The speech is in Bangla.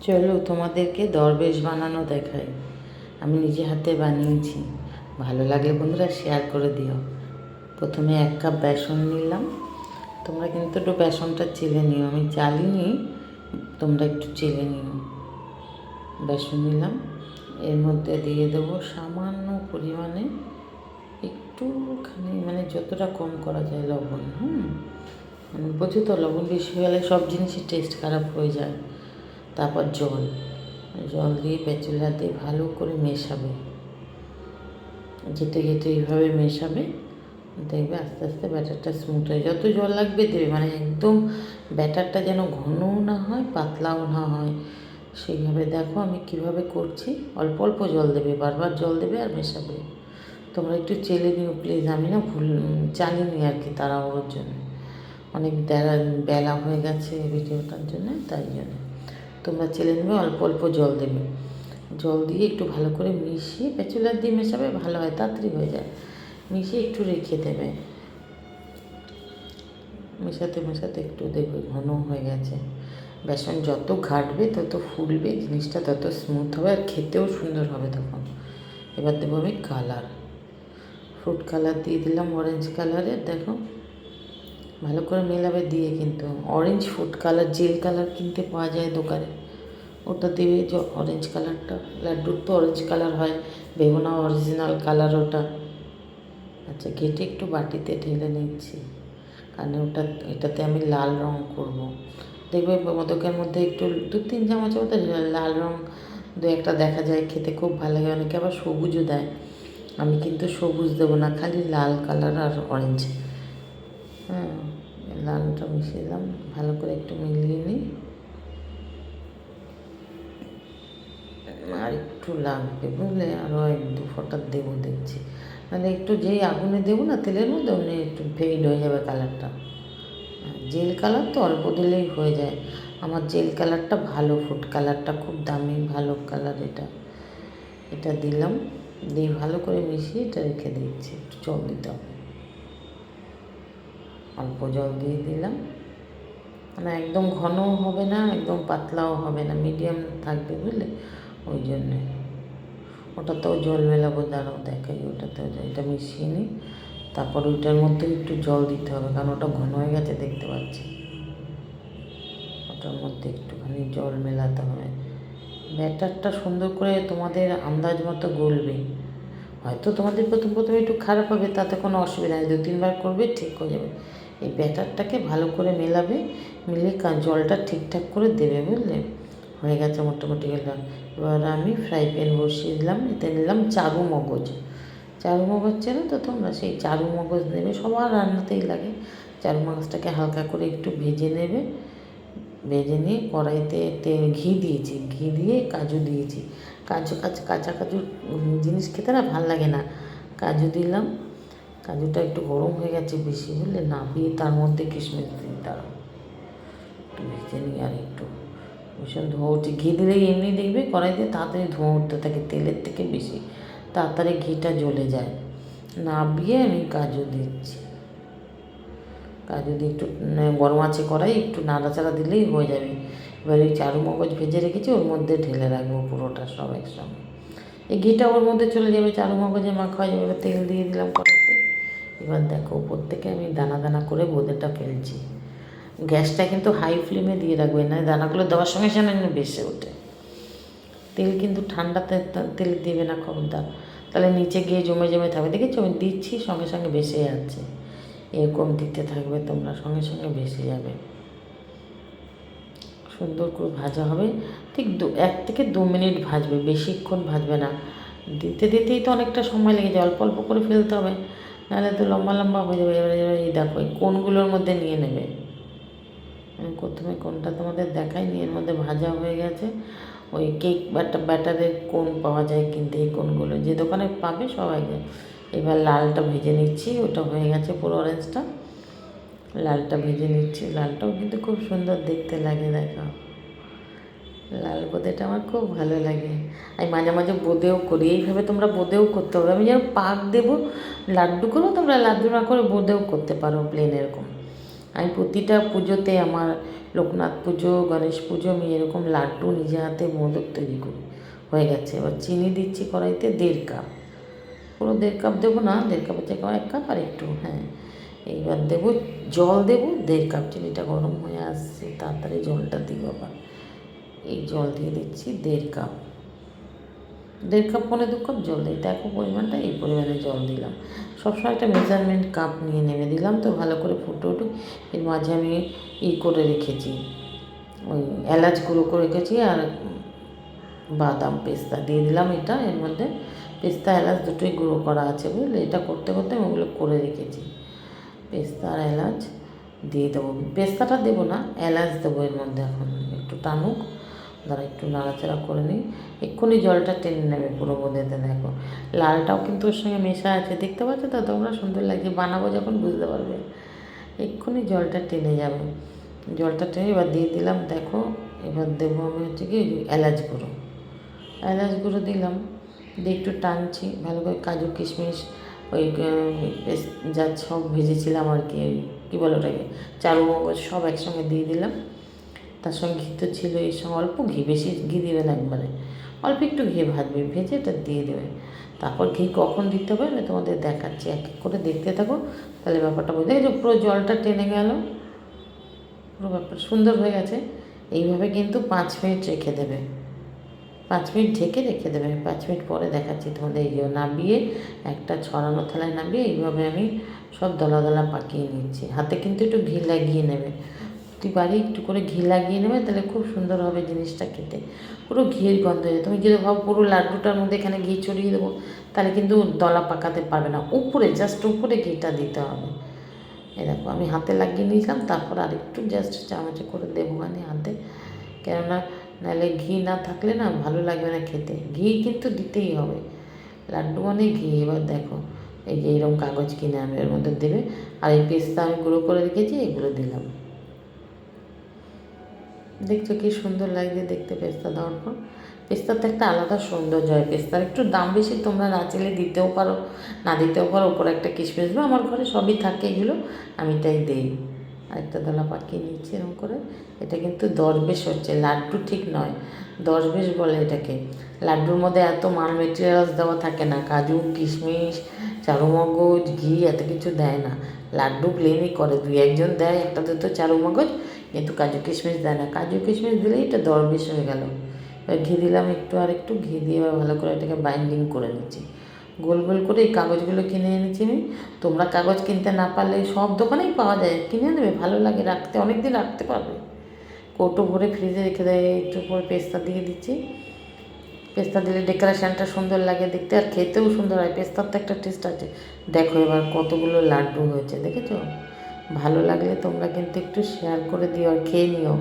চলো তোমাদেরকে দরবেশ বানানো দেখাই। আমি নিজে হাতে বানিয়েছি। ভালো লাগলে বন্ধুরা শেয়ার করে দিও। প্রথমে 1 কাপ বেসন নিলাম। তোমরা কিন্তু একটু বেসনটা চেলে নিও, আমি চালিনি, তোমরা একটু চেলে নিও। বেসন নিলাম, এর মধ্যে দিয়ে দেবো সামান্য পরিমাণে একটুখানি, মানে যতটা কম করা যায় লবণ। মানে বোঝো তো, লবণ বেশি হলে সব জিনিসের টেস্ট খারাপ হয়ে যায়। তারপর জল জল দিয়ে পেঁচুলা দিয়ে ভালো করে মেশাবে, যেতে যেতে এইভাবে মেশাবে, দেখবে আস্তে আস্তে ব্যাটারটা স্মুথ হয়ে, যত জল লাগবে দেবে, মানে একদম ব্যাটারটা যেন ঘনও না হয় পাতলাও না হয়, সেইভাবে। দেখো আমি কিভাবে করছি, অল্প অল্প জল দেবে, বারবার জল দেবে আর মেশাবে। তোমরা একটু চেলে নিও প্লিজ, আমি না জানিনি আর কি, তাড়াহুড়োর জন্য অনেক বেলা হয়ে গেছে ভিডিওটার জন্য, তাই জন্য তোমরা চেলে নেবে, অল্প অল্প জল দেবে। জল দিয়ে একটু ভালো করে মিশিয়ে পেঁচুলার দিয়ে মেশাবে, ভালো হয়, তাড়াতাড়ি হয়ে যায়। মিশিয়ে একটু রেখে দেবে, মেশাতে মেশাতে একটু দেখবে ঘন হয়ে গেছে। বেসন যত ঘাটবে তত ফুলবে, জিনিসটা তত স্মুথ হবে আর খেতেও সুন্দর হবে তখন। এবার দেবো আমি কালার, ফ্রুট কালার দিয়ে দিলাম, অরেঞ্জ কালারের। দেখো ভালো করে মেলাবে, দিয়ে কিন্তু orange food colour, jail colour কিনতে পাওয়া যায় দোকানে, ওটা দেবে। যে অরেঞ্জ কালারটা, লাড্ডুর তো অরেঞ্জ কালার হয়, ভেবো না অরিজিনাল কালার ওটা। আচ্ছা, ঘেটে একটু বাটিতে ঢেলে নিচ্ছি, কারণ এটাতে আমি লাল রং করব। দেখবে মোদকের মধ্যে একটু 2-3 চামচ মতো লাল রং 2-1টা দেখা যায়, খেতে খুব ভালো লাগে। অনেকে আবার সবুজও দেয়, আমি কিন্তু সবুজ দেবো না, খালি লাল কালার আর অরেঞ্জ। লালটা মিশিয়ে দিলাম, ভালো করে একটু মিলিয়ে নিই। আর একটু লাগবে বুঝলে, আরও 1-2 ফোঁটা দেবো দেখছি, মানে একটু যেই আগুনে দেবো না তেলের মধ্যে, অমনি একটু ফেড হয়ে যাবে কালারটা। জেল কালার তো অল্প দিলেই হয়ে যায়, আমার জেল কালারটা ভালো, ফুড কালারটা খুব দামি ভালো কালার এটা। এটা দিলাম, দিয়ে ভালো করে মিশিয়ে এটা রেখে দিচ্ছি, একটু জল দিতে হবে, অল্প জল দিয়ে দিলাম, মানে একদম ঘনও হবে না একদম পাতলাও হবে না, মিডিয়াম থাকবে বুঝলে, ওই জন্যে। ওটাতেও জল মেলাবো, দাঁড়াও দেখাই, ওটাতেও এটা মিশিয়ে নিই। তারপর ওইটার মধ্যে একটু জল দিতে হবে, কারণ ওটা ঘন হয়ে গেছে দেখতে পাচ্ছি, ওটার মধ্যে একটুখানি জল মেলাতে হবে। ব্যাটারটা সুন্দর করে তোমাদের আন্দাজ মতো গলবে, হয়তো তোমাদের প্রথম প্রথমে একটু খারাপ হবে, তাতে কোনো অসুবিধা নেই, 2-3 বার করবে ঠিক হয়ে যাবে। এই ব্যাটারটাকে ভালো করে মেলাবে, মিলিয়ে জলটা ঠিকঠাক করে দেবে বুঝলে। হয়ে গেছে মোটামুটি গেলাম। এবার আমি ফ্রাই প্যান বসিয়ে দিলাম, এতে নিলাম চারু মগজ। চারু মগজ চেনো তো তোমরা, সেই চারু মগজ নেবে, সবার রান্নাতেই লাগে। চারু মগজটাকে হালকা করে একটু ভেজে নেবে, ভেজে নিয়ে কড়াইতে ঘি দিয়েছি, ঘি দিয়ে কাজু দিয়েছি। কাঁচা কাজু জিনিস খেতে না ভাল লাগে না, কাজু দিলাম। কাজুটা একটু গরম হয়ে গেছে বেশি বুঝলে, নাবিয়ে তার মধ্যে কিশমিশ দিই, তারা একটু ভেজে নিই। আর একটু ভীষণ ধোঁয়া উঠছে, ঘি দিলেই এমনি দেখবে কড়াইতে তাড়াতাড়ি ধোঁয়া উঠতে থাকে, তেলের থেকে বেশি তাড়াতাড়ি ঘিটা জ্বলে যায়। নাবিয়ে আমি কাজু দিচ্ছি, কাজু দিয়ে একটু গরম আছে কড়াই, একটু নাড়াচাড়া দিলেই হয়ে যাবে। এবার ওই চারু মগজ ভেজে রেখেছি ওর মধ্যে ঢেলে রাখবো পুরোটা সব একসঙ্গে, এই ঘিটা ওর মধ্যে চলে যাবে, চারু মগজে মাখা হয়ে যাবে। তেল দিয়ে দিলাম কড়াইতে। এবার দেখো উপর থেকে আমি দানা দানা করে বোঁদেটা ফেলছি। গ্যাসটা কিন্তু হাই ফ্লেমে দিয়ে রাখবে, না দানাগুলো দেওয়ার সঙ্গে সঙ্গে বেসে ওঠে। তেল কিন্তু ঠান্ডাতে তেল দেবে না খবরদার, তাহলে নিচে গিয়ে জমে জমে থাকবে। দেখেছো আমি দিচ্ছি সঙ্গে সঙ্গে ভেসে যাচ্ছে, এরকম দিতে থাকবে তোমরা, সঙ্গে সঙ্গে ভেসে যাবে। সুন্দর করে ভাজা হবে, ঠিক 1 থেকে 2 মিনিট ভাজবে, বেশিক্ষণ ভাজবে না। দিতে দিতেই তো অনেকটা সময় লেগে যায়, অল্প অল্প করে ফেলতে হবে, নাহলে তো লম্বা লম্বা হয়ে যাবে। এবারে এই দেখো এই কোনগুলোর মধ্যে নিয়ে নেবে, আমি প্রথমে কোনটা তোমাদের দেখাইনি, এর মধ্যে ভাজা হয়ে গেছে। ওই কেক ব্যাটারের কোন পাওয়া যায় কিনতে, এই কোনগুলো যে দোকানে পাবে সবাই যায়। এবার লালটা ভেজে নিচ্ছি, ওটা হয়ে গেছে পুরো অরেঞ্জটা, লালটা ভেজে নিচ্ছি। লালটাও কিন্তু খুব সুন্দর দেখতে লাগে, দেখো লাল বোঁদেটা আমার খুব ভালো লাগে। আমি মাঝে মাঝে বোঁদেও করি, এইভাবে তোমরা বোঁদেও করতে হবে। আমি যেন পাক দেবো লাড্ডু করবো, তোমরা লাড্ডু না করে বোঁদেও করতে পারো প্লেন এরকম। আমি প্রতিটা পুজোতে আমার লোকনাথ পুজো, গণেশ পুজো আমি এরকম লাড্ডু নিজে হাতে মোদক তৈরি করি। হয়ে গেছে, এবার চিনি দিচ্ছি কড়াইতে 1.5 কাপ, পুরো 1.5 কাপ দেবো না, 1.5 কাপের জায়গায় 1 কাপ আর একটু, হ্যাঁ। এইবার দেবো জল, দেবো 1.5 কাপ, চিনিটা গরম হয়ে আসছে, তাড়াতাড়ি জলটা দিই বাবা। এই জল দিয়ে দিচ্ছি 1.5 কাপ, 1.5 কাপ 1.25 কাপ জল দিই, দেখো পরিমাণটা, এই পরিমাণে জল দিলাম। সবসময় একটা মেজারমেন্ট কাপ নিয়ে নেমে দিলাম, তো ভালো করে ফুটে উঠুক। এর মাঝে আমি করে রেখেছি, ওই এলাচ গুঁড়ো করে রেখেছি, আর বাদাম পেস্তা দিয়ে দিলাম এটা এর মধ্যে। পেস্তা এলাচ দুটোই গুঁড়ো করা আছে, বুঝলে? এটা করতে করতে আমি ওগুলো করে রেখেছি। পেস্তা আর এলাচ দিয়ে দেবো, পেস্তাটা দেবো না, এলাচ দেবো এর মধ্যে। এখন একটু টানুক, দাঁড়া একটু নাড়াচাড়া করে নিই, এক্ষুনি জলটা টেনে নেবে পুরো বোঁদেতে। দেখো লালটাও কিন্তু ওর সঙ্গে মেশা আছে, দেখতে পাচ্ছ তো তোমরা? সুন্দর লাগছে, বানাবো যখন বুঝতে পারবে। এক্ষুনি জলটা টেনে যাবে, জলটা টেনে এবার দিয়ে দিলাম। দেখো এবার দেবো আমি হচ্ছে কি এলাচ গুঁড়ো, এলাচ গুঁড়ো দিলাম, দিয়ে একটু টানছি ভালো করে। কাজু কিশমিশ ওই যা সব ভেজেছিলাম আর কি, কী বলে ওটাকে, চারু মগজ সব একসঙ্গে দিয়ে দিলাম। তার সঙ্গে ঘি তো ছিল, এর সঙ্গে অল্প ঘি, বেশি ঘি দেবে না একবারে, অল্প একটু ঘি ভাজবে, ভেজে এটা দিয়ে দেবে। তারপর ঘি কখন দিতে হবে আমি তোমাদের দেখাচ্ছি, এক এক করে দেখতে থাকো, তাহলে ব্যাপারটা বুঝতে দেখেছো পুরো জলটা টেনে গেল, পুরো ব্যাপার সুন্দর হয়ে গেছে। এইভাবে কিন্তু 5 মিনিট রেখে দেবে, 5 মিনিট ঢেকে রেখে দেবে। 5 মিনিট পরে দেখাচ্ছি তোমাদের। এই নামিয়ে একটা ছড়ানো থালায় নামিয়ে এইভাবে আমি সব দলা দলা পাকিয়ে নিচ্ছি। হাতে কিন্তু একটু ঘি লাগিয়ে নেবে, প্রতিবারই একটু করে ঘি লাগিয়ে নেবে, তাহলে খুব সুন্দর হবে জিনিসটা খেতে। পুরো ঘিয়ের গন্ধ হয়ে, তুমি যদি ভাবো পুরো লাড্ডুটার মধ্যে এখানে ঘি ছড়িয়ে দেবো, তাহলে কিন্তু দলা পাকাতে পারবে না। উপরে জাস্ট উপরে ঘিটা দিতে হবে। এই দেখো আমি হাতে লাগিয়ে নিয়েছিলাম, তারপর আরেকটু জাস্ট চামচে করে দেবো মানে হাতে, কেননা নাহলে ঘি না থাকলে না ভালো লাগবে না খেতে। ঘি কিন্তু দিতেই হবে, লাড্ডু মানে ঘি। এবার দেখো এই যে এরকম কাগজ কিনে আমি এর মধ্যে দেবে, আর এই পেস্তা আমি গুঁড়ো করে রেখেছি, এগুলো দিলাম। দেখছো কি সুন্দর লাগছে দেখতে পেস্তা দেওয়ার পর? পেস্তার তো একটা আলাদা সৌন্দর্য হয়, পেস্তার একটু দাম বেশি, তোমরা না চাইলে দিতেও পারো, না দিতেও পারো। ওপরে একটা কিশমিশ দেবো, আমার ঘরে সবই থাকে এগুলো, আমি তাই দিই। আরেকটা দলা পাকিয়ে নিচ্ছি এরকম করে। এটা কিন্তু দরবেশ হচ্ছে, লাড্ডু ঠিক নয়, দরবেশ বলে এটাকে। লাড্ডুর মধ্যে এত মাল মেটেরিয়ালস দেওয়া থাকে না, কাজু কিশমিশ চারুমগজ ঘি এত কিছু দেয় না, লাড্ডু প্লেনই করে। 2-1 জন দেয় একটা দুটো চারুমগজ, কিন্তু কাজু কিশমিশ দেয় না। কাজু কিশমিশ দিলেই এটা দরবেশ হয়ে গেল। এবার ঘি দিলাম একটু, আর একটু ঘি দিয়ে এবার ভালো করে এটাকে বাইন্ডিং করে নিচ্ছি। গোল গোল করে এই কাগজগুলো কিনে এনেছি আমি। তোমরা কাগজ কিনতে না পারলে সব দোকানেই পাওয়া যায়, কিনে নেবে, ভালো লাগে রাখতে, অনেক দিন রাখতে পারবে। কৌটো ভরে ফ্রিজে রেখে দেয়। একটু পরে পেস্তা দিয়ে দিচ্ছি, পেস্তা দিলে ডেকোরেশনটা সুন্দর লাগে দেখতে, আর খেতেও সুন্দর হয়। পেস্তার তো একটা টেস্ট আছে। দেখো এবার কতগুলো লাড্ডু হয়েছে, দেখেছো? ভালো লাগলে তোমরা কিন্তু একটু শেয়ার করে দিও আর খেয়ে নিও।